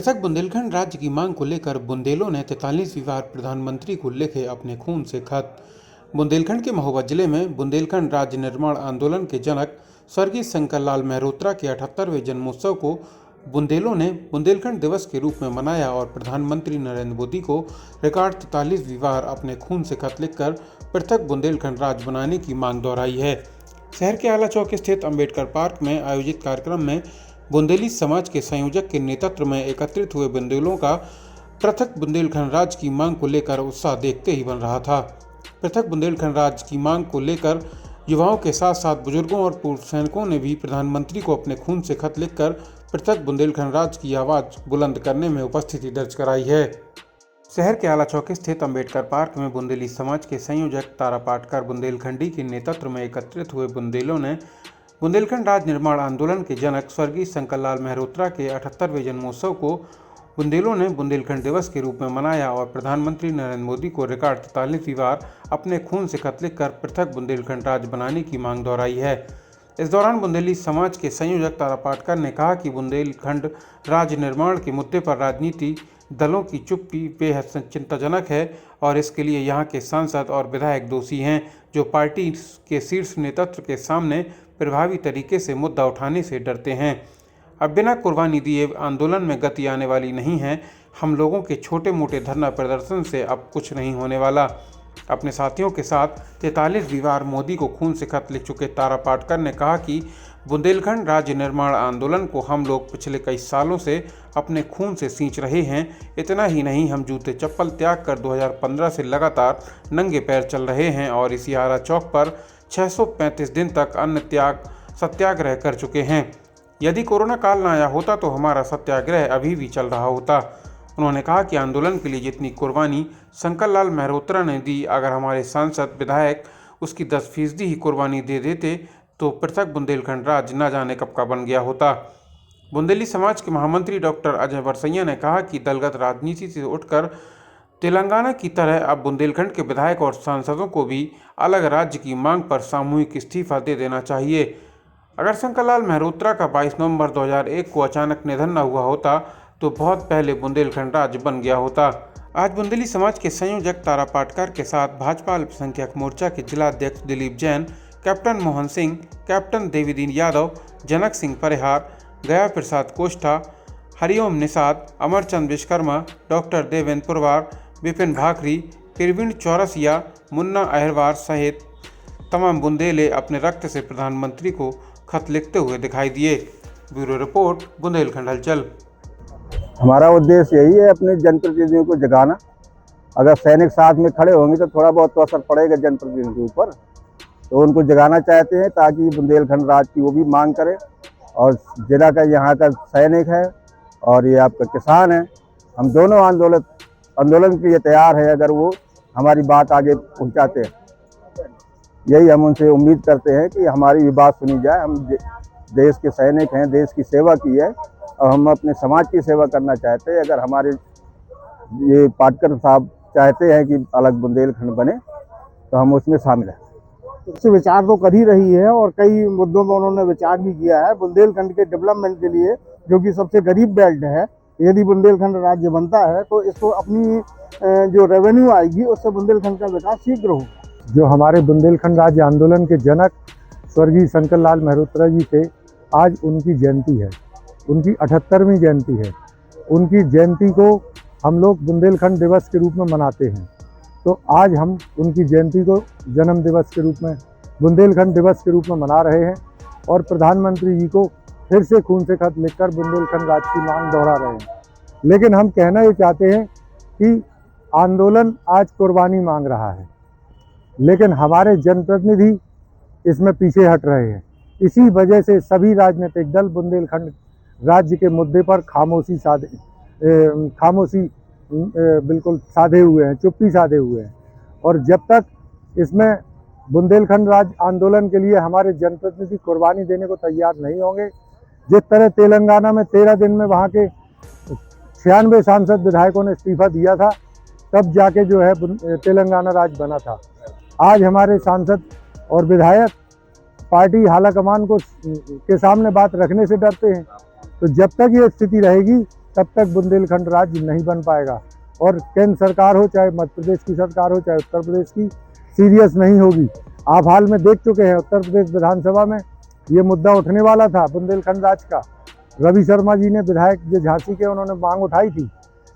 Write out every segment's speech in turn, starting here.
पृथक बुंदेलखंड राज्य की मांग को लेकर बुंदेलों ने 43वीं बार प्रधानमंत्री को लिखे अपने खून से खत। बुंदेलखंड के महोबा जिले में बुंदेलखंड राज्य निर्माण आंदोलन के जनक स्वर्गीय शंकर लाल मेहरोत्रा के 78वें जन्मोत्सव को बुंदेलों ने बुंदेलखंड दिवस के रूप में मनाया और प्रधानमंत्री नरेंद्र मोदी को रिकॉर्ड 43वीं बार अपने खून से खत लिखकर पृथक बुंदेलखंड राज्य बनाने की मांग दोहराई है। शहर के आला चौक स्थित अंबेडकर पार्क में आयोजित कार्यक्रम में बुंदेली समाज के संयोजक के नेतृत्व में एकत्रित हुए बुंदेलों का पृथक बुंदेलखंड राज्य की मांग को लेकर उत्साह देखते ही बन रहा था। पृथक बुंदेलखंड राज्य की मांग को लेकर युवाओं के साथ साथ बुजुर्गों और पूर्व सैनिकों ने भी प्रधानमंत्री को अपने खून से खत लिखकर पृथक बुंदेलखंड राज्य की आवाज़ बुलंद करने में उपस्थिति दर्ज कराई है। शहर के आला चौक स्थित अंबेडकर पार्क में बुंदेली समाज के संयोजक तारा पाटकर बुंदेलखंडी के नेतृत्व में एकत्रित हुए बुंदेलों ने बुंदेलखंड राज्य निर्माण आंदोलन के जनक स्वर्गीय शंकर लाल मेहरोत्रा के 78वें जन्मोत्सव को बुंदेलों ने बुंदेलखंड दिवस के रूप में मनाया और प्रधानमंत्री नरेंद्र मोदी को रिकॉर्ड 43वीं बार अपने खून से खत लिखकर पृथक बुंदेलखंड राज्य बनाने की मांग दोहराई है। इस दौरान बुंदेली समाज के संयोजक तारा पाटकर ने कहा कि बुंदेलखंड राज्य निर्माण के मुद्दे पर राजनीति दलों की चुप्पी बेहद चिंताजनक है और इसके लिए यहाँ के सांसद और विधायक दोषी हैं, जो पार्टी के शीर्ष नेतृत्व के सामने प्रभावी तरीके से मुद्दा उठाने से डरते हैं। अब बिना कुर्बानी दिए आंदोलन में गति आने वाली नहीं है। हम लोगों के छोटे मोटे धरना प्रदर्शन से अब कुछ नहीं होने वाला। अपने साथियों के साथ 43वीं बार मोदी को खून से खत लिख चुके तारा पाटकर ने कहा कि बुंदेलखंड राज्य निर्माण आंदोलन को हम लोग पिछले कई सालों से अपने खून से सींच रहे हैं। इतना ही नहीं, हम जूते चप्पल त्याग कर 2015 से लगातार नंगे पैर चल रहे हैं और इसी आला चौक पर 635 दिन तक अन्न त्याग सत्याग्रह कर चुके हैं। यदि कोरोना काल न आया होता तो हमारा सत्याग्रह अभी भी चल रहा होता। उन्होंने कहा कि आंदोलन के लिए जितनी कुर्बानी शंकर लाल मेहरोत्रा ने दी, अगर हमारे सांसद विधायक उसकी 10% ही कुर्बानी दे देते तो पृथक बुंदेलखंड राज्य न जाने कब का बन गया होता। बुंदेली समाज के महामंत्री डॉक्टर अजय बरसैया ने कहा कि दलगत राजनीति से उठकर तेलंगाना की तरह अब बुंदेलखंड के विधायक और सांसदों को भी अलग राज्य की मांग पर सामूहिक इस्तीफा दे देना चाहिए। अगर शंकर लाल मेहरोत्रा का 22 नवंबर 2001 को अचानक निधन न हुआ होता तो बहुत पहले बुंदेलखंड राज्य बन गया होता। आज बुंदेली समाज के संयोजक तारा पाटकर के साथ भाजपा अल्पसंख्यक मोर्चा के जिला अध्यक्ष दिलीप जैन, कैप्टन मोहन सिंह, कैप्टन देवीदीन यादव, जनक सिंह परिहार, गया प्रसाद कोष्ठा, हरिओम निषाद, अमरचंद विश्वकर्मा, डॉक्टर देवेंद्र पुरवार, विपिन भाखरी, प्रवीण चौरसिया, मुन्ना अहरवार सहित तमाम बुंदेले अपने रक्त से प्रधानमंत्री को खत लिखते हुए दिखाई दिए। ब्यूरो रिपोर्ट, बुंदेलखंड हलचल। हमारा उद्देश्य यही है अपने जनप्रतिनिधियों को जगाना। अगर सैनिक साथ में खड़े होंगे तो थोड़ा बहुत तो असर पड़ेगा जनप्रतिनिधियों पर, तो उनको जगाना चाहते हैं ताकि बुंदेलखंड राज्य की वो भी मांग करें। और जिला का यहाँ का सैनिक है और ये आपका किसान है, हम दोनों आंदोलन के लिए तैयार है अगर वो हमारी बात आगे पहुँचाते हैं। यही हम उनसे उम्मीद करते हैं कि हमारी भी बात सुनी जाए। हम देश के सैनिक हैं, देश की सेवा की है और हम अपने समाज की सेवा करना चाहते हैं। अगर हमारे ये पाटकर साहब चाहते हैं कि अलग बुंदेलखंड बने तो हम उसमें शामिल हैं। उससे विचार तो कर ही रही है और कई मुद्दों पर उन्होंने विचार भी किया है। बुंदेलखंड के डेवलपमेंट के लिए, जो कि सबसे गरीब बेल्ट है, यदि बुंदेलखंड राज्य बनता है तो इसको अपनी जो रेवेन्यू आएगी उससे बुंदेलखंड का विकास शीघ्र हो। जो हमारे बुंदेलखंड राज्य आंदोलन के जनक स्वर्गीय शंकर लाल मेहरोत्रा जी थे, आज उनकी जयंती है, उनकी 78वीं जयंती है। उनकी जयंती को हम लोग बुंदेलखंड दिवस के रूप में मनाते हैं, तो आज हम उनकी जयंती को जन्म दिवस के रूप में, बुंदेलखंड दिवस के रूप में मना रहे हैं और प्रधानमंत्री जी को फिर से खून से खत लिखकर बुंदेलखंड राज्य की मांग दोहरा रहे हैं। लेकिन हम कहना ये चाहते हैं कि आंदोलन आज कुर्बानी मांग रहा है, लेकिन हमारे जनप्रतिनिधि इसमें पीछे हट रहे हैं। इसी वजह से सभी राजनीतिक दल बुंदेलखंड राज्य के मुद्दे पर खामोशी बिल्कुल साधे हुए हैं, चुप्पी साधे हुए हैं। और जब तक इसमें बुंदेलखंड राज्य आंदोलन के लिए हमारे जनप्रतिनिधि कुर्बानी देने को तैयार नहीं होंगे, जिस तरह तेलंगाना में 13 दिन में वहाँ के 96 सांसद विधायकों ने इस्तीफा दिया था, तब जाके जो है तेलंगाना राज्य बना था। आज हमारे सांसद और विधायक पार्टी हालाकमान को के सामने बात रखने से डरते हैं। तो जब तक ये स्थिति रहेगी तब तक बुंदेलखंड राज्य नहीं बन पाएगा। और केंद्र सरकार हो, चाहे मध्य प्रदेश की सरकार हो, चाहे उत्तर प्रदेश की, सीरियस नहीं होगी। आप हाल में देख चुके हैं, उत्तर प्रदेश विधानसभा में ये मुद्दा उठने वाला था बुंदेलखंड राज्य का। रवि शर्मा जी ने, विधायक जो झांसी के, उन्होंने मांग उठाई थी,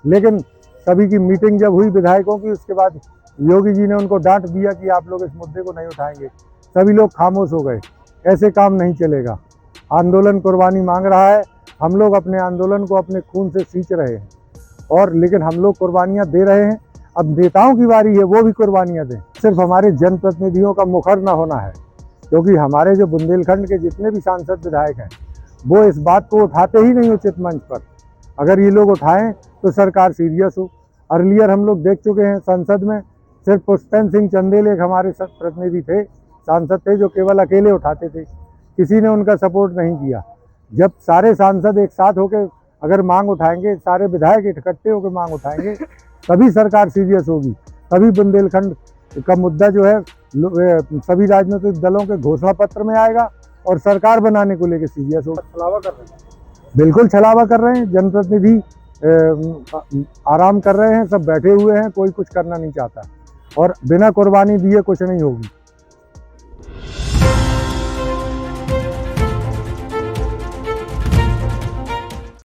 लेकिन सभी की मीटिंग जब हुई विधायकों की, उसके बाद योगी जी ने उनको डांट दिया कि आप लोग इस मुद्दे को नहीं उठाएंगे। सभी लोग खामोश हो गए। ऐसे काम नहीं चलेगा। आंदोलन कुर्बानी मांग रहा है। हम लोग अपने आंदोलन को अपने खून से सींच रहे हैं, और लेकिन हम लोग कुर्बानियाँ दे रहे हैं। अब नेताओं की बारी है, वो भी कुर्बानियाँ दें। सिर्फ हमारे जनप्रतिनिधियों का मुखर न होना है, क्योंकि हमारे जो बुंदेलखंड के जितने भी सांसद विधायक हैं, वो इस बात को उठाते ही नहीं उचित मंच पर। अगर ये लोग उठाएं तो सरकार सीरियस हो। अर्लियर हम लोग देख चुके हैं, संसद में सिर्फ पुष्पेंद्र सिंह चंदेल एक हमारे प्रतिनिधि थे, सांसद थे, जो केवल अकेले उठाते थे। किसी ने उनका सपोर्ट नहीं किया। जब सारे सांसद एक साथ होकर अगर मांग उठाएंगे, सारे विधायक इकट्ठे होकर मांग उठाएंगे, तभी सरकार सीरियस होगी। तभी बुंदेलखंड का मुद्दा जो है सभी राजनीतिक दलों के घोषणा पत्र में आएगा और सरकार बनाने को लेकर सीरियस होगा। छलावा कर रहे हैं, बिल्कुल छलावा कर रहे हैं। जनप्रतिनिधि आराम कर रहे हैं, सब बैठे हुए हैं, कोई कुछ करना नहीं चाहता, और बिना कुर्बानी दिए कुछ नहीं होगी।